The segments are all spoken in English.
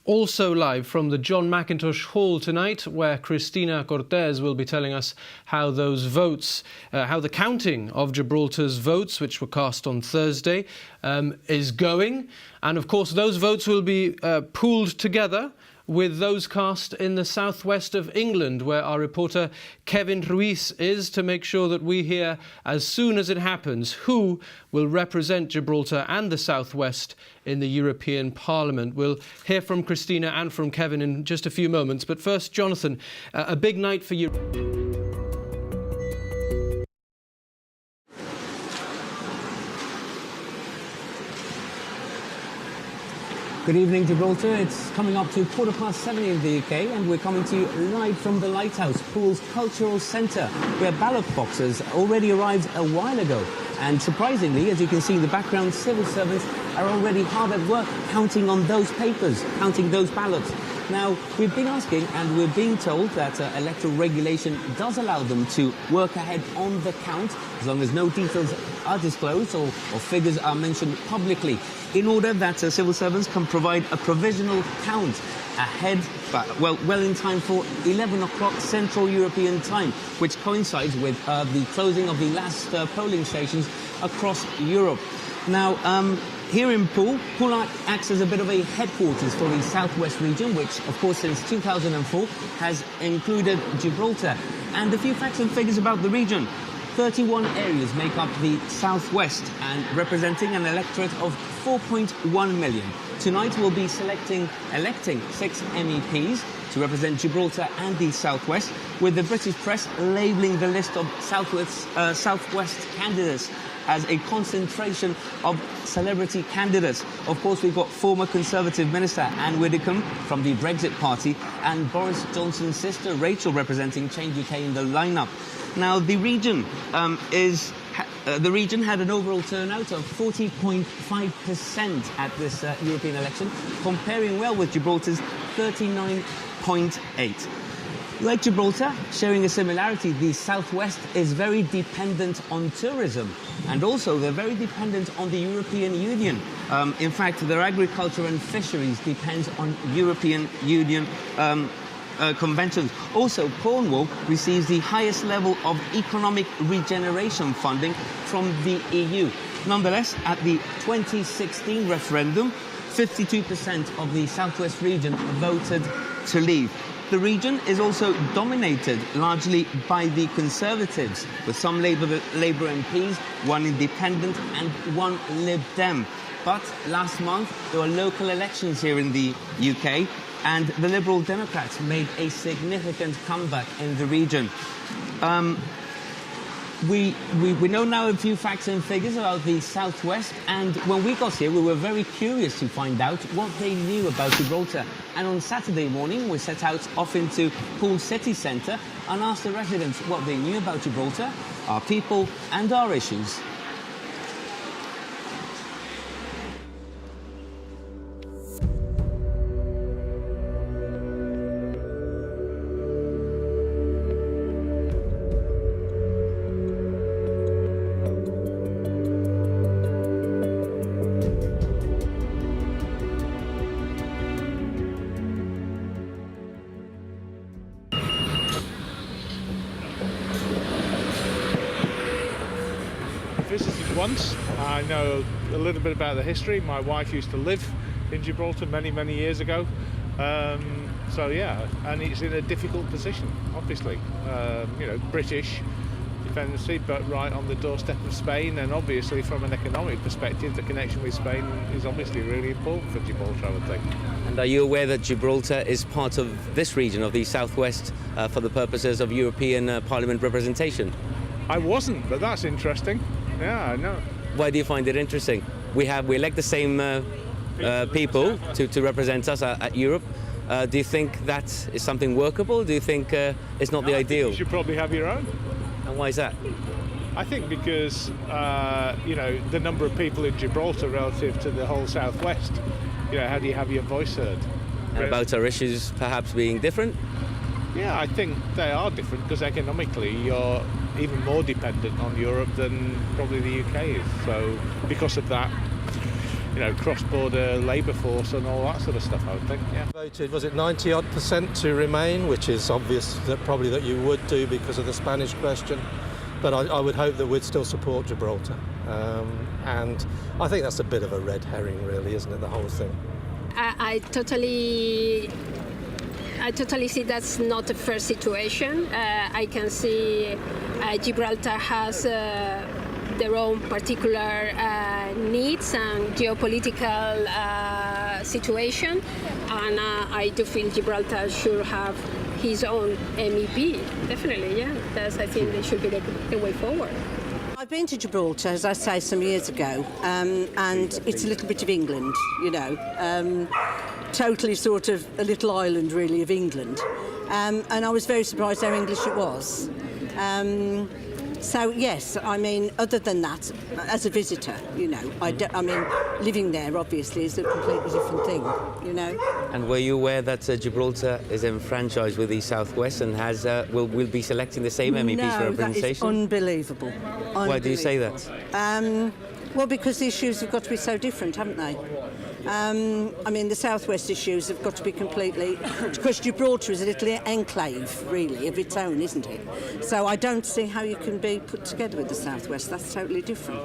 Also live from the John Mackintosh Hall tonight, where Cristina Cortez will be telling us how those votes, how the counting of Gibraltar's votes, which were cast on Thursday, is going. And of course, those votes will be pooled together with those cast in the southwest of England, where our reporter Kevin Ruiz is, to make sure that we hear as soon as it happens who will represent Gibraltar and the southwest in the European Parliament. We'll hear from Christina and from Kevin in just a few moments. But first, Jonathan, a big night for you. Good evening, Gibraltar. It's coming up to 7:15 in the UK, and we're coming to you live from the Lighthouse, Poole's Cultural Centre, where ballot boxes already arrived a while ago. And surprisingly, as you can see in the background, civil servants are already hard at work counting on those papers, counting those ballots. Now, we've been asking, and we're being told that electoral regulation does allow them to work ahead on the count, as long as no details are disclosed or figures are mentioned publicly, in order that civil servants can provide a provisional count ahead, well in time for 11 o'clock Central European time, which coincides with the closing of the last polling stations across Europe. Now, here in Poole acts as a bit of a headquarters for the southwest region, which, of course, since 2004 has included Gibraltar. And a few facts and figures about the region. 31 areas make up the southwest, and representing an electorate of 4.1 million. Tonight we'll be electing 6 MEPs to represent Gibraltar and the southwest, with the British press labelling the list of southwest candidates as a concentration of celebrity candidates. Of course, we've got former Conservative Minister Anne Widdecombe from the Brexit Party and Boris Johnson's sister Rachel representing Change UK in the lineup. Now, the region had an overall turnout of 40.5% at this European election, comparing well with Gibraltar's 39.8%. Like Gibraltar, sharing a similarity, the southwest is very dependent on tourism, and also they're very dependent on the European Union. In fact, their agriculture and fisheries depends on European Union conventions. Also, Cornwall receives the highest level of economic regeneration funding from the EU. Nonetheless, at the 2016 referendum, 52% of the southwest region voted to leave. The region is also dominated largely by the Conservatives, with some Labour MPs, one independent and one Lib Dem. But last month, there were local elections here in the UK, and the Liberal Democrats made a significant comeback in the region. We know now a few facts and figures about the southwest, and when we got here we were very curious to find out what they knew about Gibraltar. And on Saturday morning we set out off into Poole city centre and asked the residents what they knew about Gibraltar, our people and our issues. Visited once. I know a little bit about the history. My wife used to live in Gibraltar many years ago. So yeah, and it's in a difficult position, obviously. You know, British dependency, but right on the doorstep of Spain, and obviously from an economic perspective, the connection with Spain is obviously really important for Gibraltar, I would think. And are you aware that Gibraltar is part of this region of the southwest for the purposes of European Parliament representation? I wasn't, but that's interesting. Yeah, I know. Why do you find it interesting? We elect the same people to represent us at Europe. Do you think that is something workable? Do you think it's not the ideal? You should probably have your own. And why is that? I think because you know, the number of people in Gibraltar relative to the whole southwest. You know, how do you have your voice heard? And about our issues perhaps being different? Yeah, I think they are different because economically you're even more dependent on Europe than probably the UK is. So because of that, cross-border labour force and all that sort of stuff, I would think, yeah. Voted, was it 90-odd% to remain, which is obvious that probably that you would do because of the Spanish question. But I would hope that we'd still support Gibraltar. And I think that's a bit of a red herring, really, isn't it, the whole thing? I totally see that's not the first situation. I can see Gibraltar has their own particular needs and geopolitical situation, and I do feel Gibraltar should have his own MEP. Definitely, yeah. I think they should be the way forward. I've been to Gibraltar, as I say, some years ago, and it's a little bit of England, totally sort of a little island, really, of England. And I was very surprised how English it was. So, yes, I mean, other than that, as a visitor, living there, obviously, is a completely different thing, And were you aware that Gibraltar is enfranchised with the South West and will be selecting the same MEPs for representation? No, that is unbelievable. Why do you say that? Well, because the issues have got to be so different, haven't they? The South West issues have got to be completely... Because Gibraltar is a little enclave, really, of its own, isn't it? So I don't see how you can be put together with the South West. That's totally different.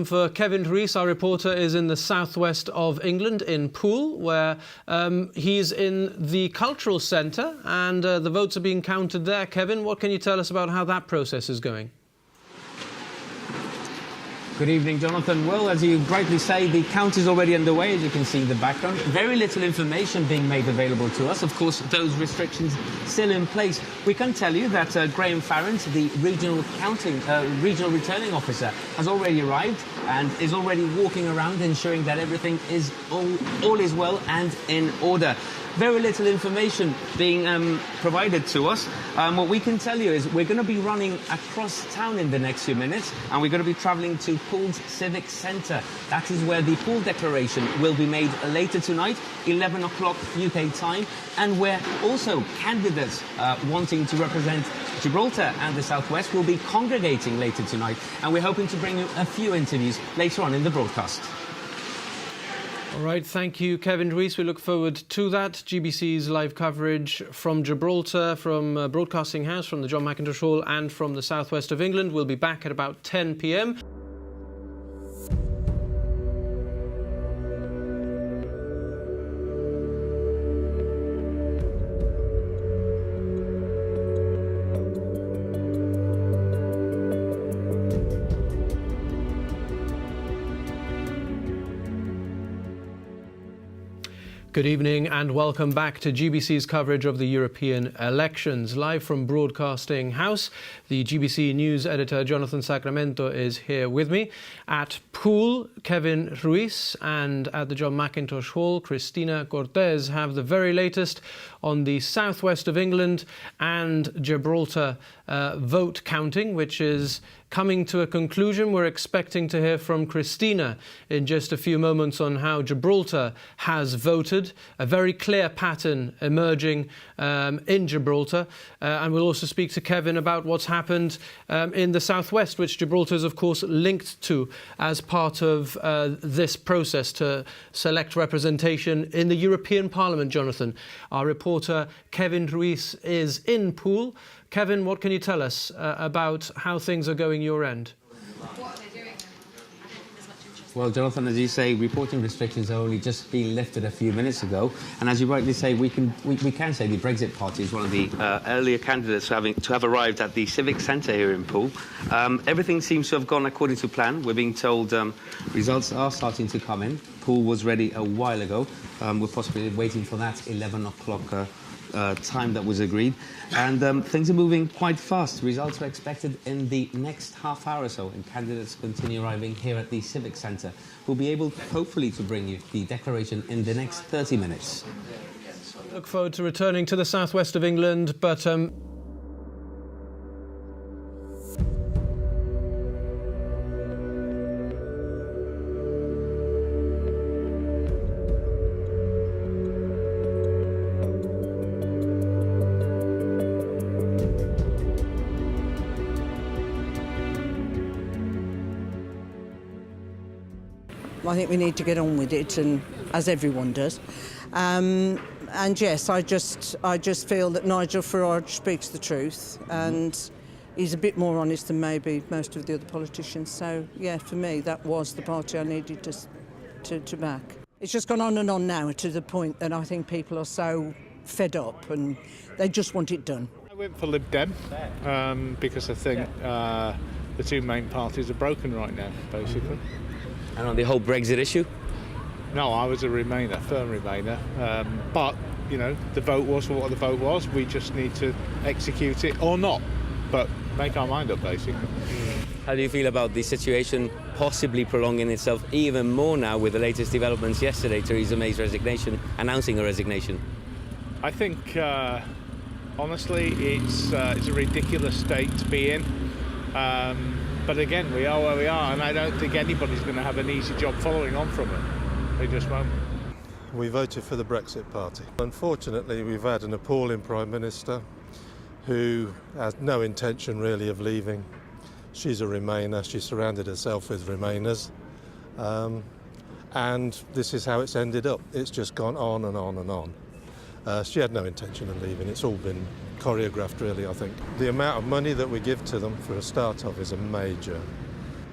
For Kevin Ruiz, our reporter is in the southwest of England, in Poole, where he's in the cultural centre, and the votes are being counted there. Kevin, what can you tell us about how that process is going? Good evening, Jonathan. Well, as you rightly say, the count is already underway, as you can see in the background. Very little information being made available to us. Of course, those restrictions still in place. We can tell you that Graham Farrant, the regional returning officer, has already arrived and is already walking around, ensuring that everything is all is well and in order. Very little information being provided to us. What we can tell you is we're going to be running across town in the next few minutes, and we're going to be travelling to Poole's Civic Centre. That is where the Poole Declaration will be made later tonight, 11 o'clock UK time, and where also candidates wanting to represent Gibraltar and the South West will be congregating later tonight, and we're hoping to bring you a few interviews later on in the broadcast. All right, thank you, Kevin Ruiz. We look forward to that. GBC's live coverage from Gibraltar, from Broadcasting House, from the John Mackintosh Hall and from the southwest of England. We'll be back at about 10 p.m. Good evening and welcome back to GBC's coverage of the European elections. Live from Broadcasting House, the GBC News editor Jonathan Sacramento is here with me. At Poole, Kevin Ruiz, and at the John Mackintosh Hall, Cristina Cortez have the very latest on the southwest of England and Gibraltar vote counting, which is coming to a conclusion. We're expecting to hear from Cristina in just a few moments on how Gibraltar has voted. A very clear pattern emerging in Gibraltar. And we'll also speak to Kevin about what's happened in the southwest, which Gibraltar is, of course, linked to as part of this process to select representation in the European Parliament, Jonathan. Our reporter Kevin Ruiz is in Poole. Kevin, what can you tell us about how things are going your end? Well, Jonathan, as you say, reporting restrictions have only just been lifted a few minutes ago, and as you rightly say, we can say the Brexit Party is one of the Earlier candidates to have arrived at the Civic Centre here in Poole. Everything seems to have gone according to plan. We're being told results are starting to come in. Poole was ready a while ago. We're possibly waiting for that 11 o'clock time that was agreed, and things are moving quite fast. Results are expected in the next half hour or so, and candidates continue arriving here at the Civic Centre. We'll be able, hopefully, to bring you the declaration in the next 30 minutes. Look forward to returning to the southwest of England, but I think we need to get on with it, and as everyone does. And yes, I just feel that Nigel Farage speaks the truth, and he's a bit more honest than maybe most of the other politicians. So yeah, for me, that was the party I needed to back. It's just gone on and on now to the point that I think people are so fed up and they just want it done. I went for Lib Dem because I think the two main parties are broken right now, basically. And on the whole Brexit issue? No, I was a Remainer, firm Remainer. But, you know, the vote was what the vote was. We just need to execute it or not, but make our mind up, basically. How do you feel about the situation possibly prolonging itself even more now with the latest developments yesterday, Theresa May's resignation, announcing her resignation? I think, honestly, it's a ridiculous state to be in. But again, we are where we are, and I don't think anybody's going to have an easy job following on from it. They just won't. We voted for the Brexit Party. Unfortunately, we've had an appalling Prime Minister who has no intention really of leaving. She's a Remainer. She surrounded herself with Remainers. And this is how it's ended up. It's just gone on and on and on. She had no intention of leaving. It's all been choreographed, really, I think. The amount of money that we give to them for a start off is a major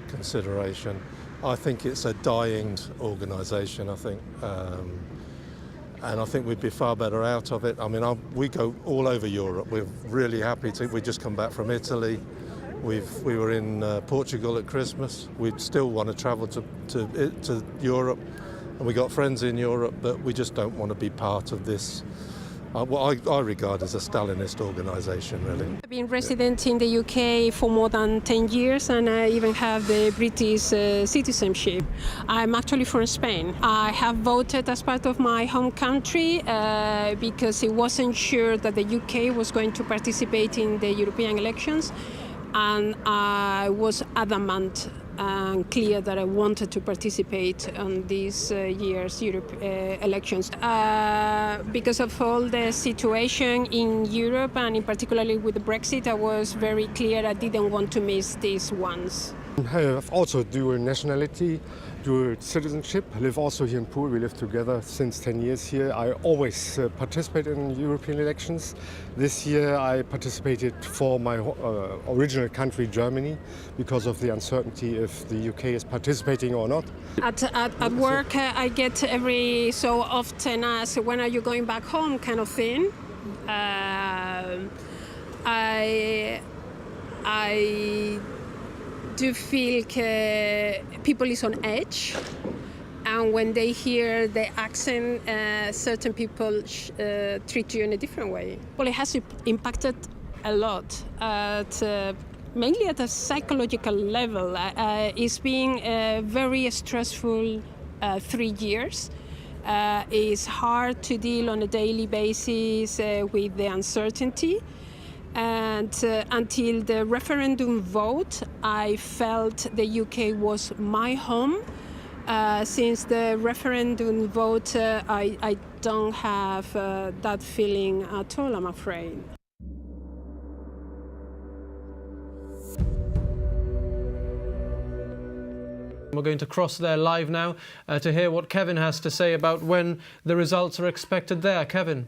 consideration. I think it's a dying organisation, I think. And I think we'd be far better out of it. I mean, we go all over Europe. We're really happy to. We just come back from Italy. We were in Portugal at Christmas. We still want to travel to Europe, and we got friends in Europe, but we just don't want to be part of this. What I regard as a Stalinist organisation, really. I've been resident in the UK for more than 10 years, and I even have the British citizenship. I'm actually from Spain. I have voted as part of my home country because it wasn't sure that the UK was going to participate in the European elections, and I was adamant and clear that I wanted to participate in this year's elections. Because of all the situation in Europe, and in particularly with the Brexit, I was very clear I didn't want to miss these ones. I have also dual nationality, dual citizenship. I live also here in Poole. We live together since 10 years here. I always participate in European elections. This year I participated for my original country, Germany, because of the uncertainty if the UK is participating or not. At work, I get every so often asked, when are you going back home, kind of thing. I do feel people is on edge, and when they hear the accent, certain people treat you in a different way. Well, it has impacted a lot, mainly at a psychological level. It's been a very stressful 3 years. It's hard to deal on a daily basis with the uncertainty. And until the referendum vote, I felt the UK was my home. Since the referendum vote, I don't have that feeling at all, I'm afraid. We're going to cross there live now to hear what Kevin has to say about when the results are expected there. Kevin.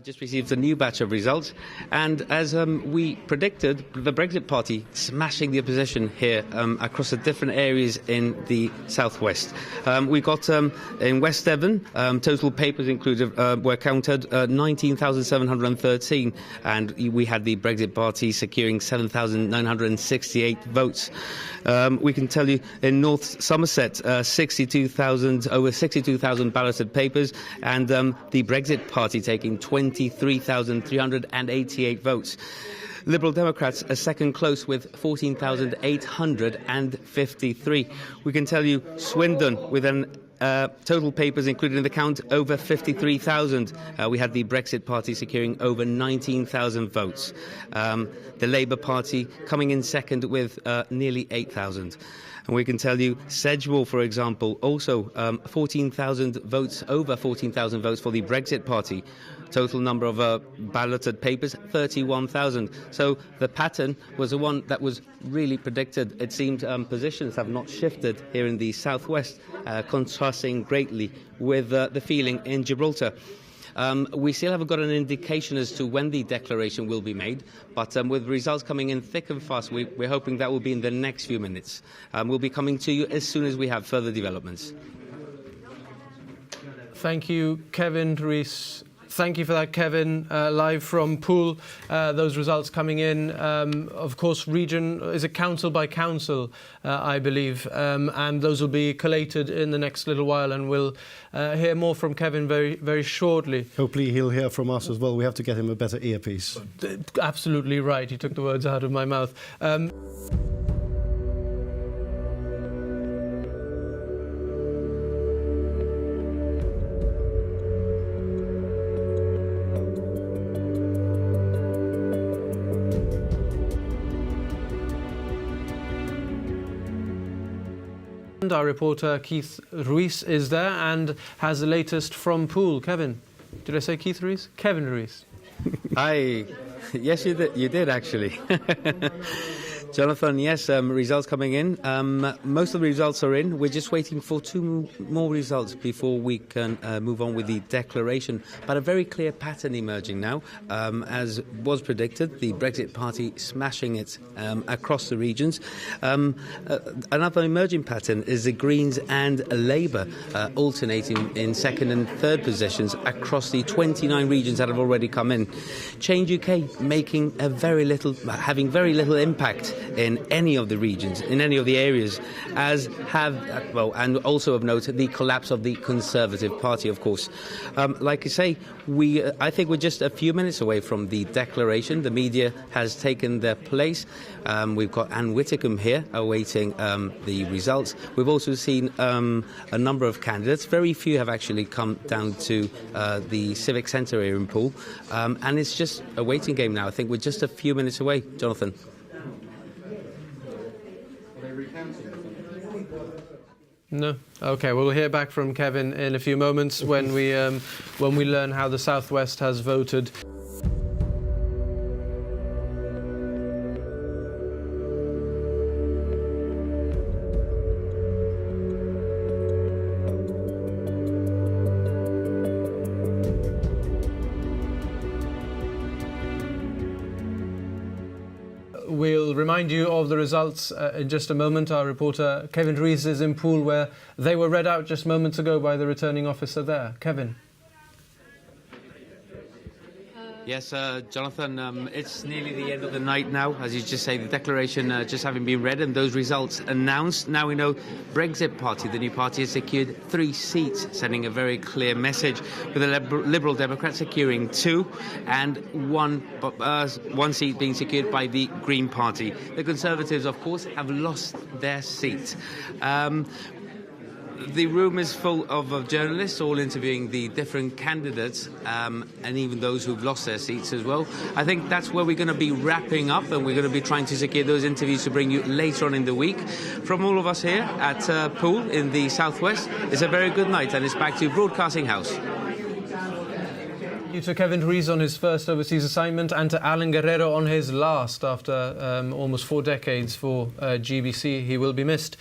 Just received a new batch of results, and as we predicted, the Brexit Party smashing the opposition here across the different areas in the southwest. We got in West Devon, total papers included were counted 19,713, and we had the Brexit Party securing 7,968 votes. We can tell you in North Somerset, over 62,000 balloted papers, and the Brexit Party taking 23,388 votes. Liberal Democrats are second close with 14,853. We can tell you Swindon with an total papers included in the count, over 53,000. We had the Brexit Party securing over 19,000 votes. The Labour Party coming in second with nearly 8,000. And we can tell you, Sedgemoor, for example, also 14,000 votes, over 14,000 votes for the Brexit Party. Total number of balloted papers, 31,000. So the pattern was the one that was really predicted. It seems positions have not shifted here in the southwest, contrasting greatly with the feeling in Gibraltar. We still haven't got an indication as to when the declaration will be made, but with results coming in thick and fast, we're hoping that will be in the next few minutes. We'll be coming to you as soon as we have further developments. Thank you, Kevin Rees. Thank you for that, Kevin. Live from Poole, those results coming in. Of course, region is a council by council, I believe, and those will be collated in the next little while, and we'll hear more from Kevin very, very shortly. Hopefully he'll hear from us as well. We have to get him a better earpiece. Absolutely right. He took the words out of my mouth. Our reporter Keith Ruiz is there and has the latest from Poole. Kevin, did I say Keith Ruiz? Kevin Ruiz. Hi. Yes, you did actually. Jonathan, yes, results coming in. Most of the results are in. We're just waiting for two more results before we can move on with the declaration. But a very clear pattern emerging now. As was predicted, the Brexit Party smashing it across the regions. Another emerging pattern is the Greens and Labour alternating in second and third positions across the 29 regions that have already come in. Change UK making having very little impact in any of the regions, in any of the areas, as have, and also of note, the collapse of the Conservative Party, of course. Like I say, I think we're just a few minutes away from the declaration. The media has taken their place. We've got Anne Whitcomb here awaiting the results. We've also seen a number of candidates. Very few have actually come down to the Civic Centre here in Poole. And it's just a waiting game now. I think we're just a few minutes away. Jonathan. No. Okay. Well, we'll hear back from Kevin in a few moments when we learn how the Southwest has voted. We'll remind you of the results in just a moment. Our reporter Kevin Rees is in Poole, where they were read out just moments ago by the returning officer there. Kevin. Yes, Jonathan, it's nearly the end of the night now, as you just say, the declaration just having been read and those results announced. Now we know Brexit Party, the new party, has secured 3 seats, sending a very clear message, with the Liberal Democrats securing 2 and one seat being secured by the Green Party. The Conservatives, of course, have lost their seat. The room is full of journalists, all interviewing the different candidates, and even those who've lost their seats as well. I think that's where we're going to be wrapping up, and we're going to be trying to secure those interviews to bring you later on in the week. From all of us here at Poole in the southwest, it's a very good night, and it's back to Broadcasting House. To Kevin Rees on his first overseas assignment, and to Alan Guerrero on his last after almost 4 decades for GBC. He will be missed.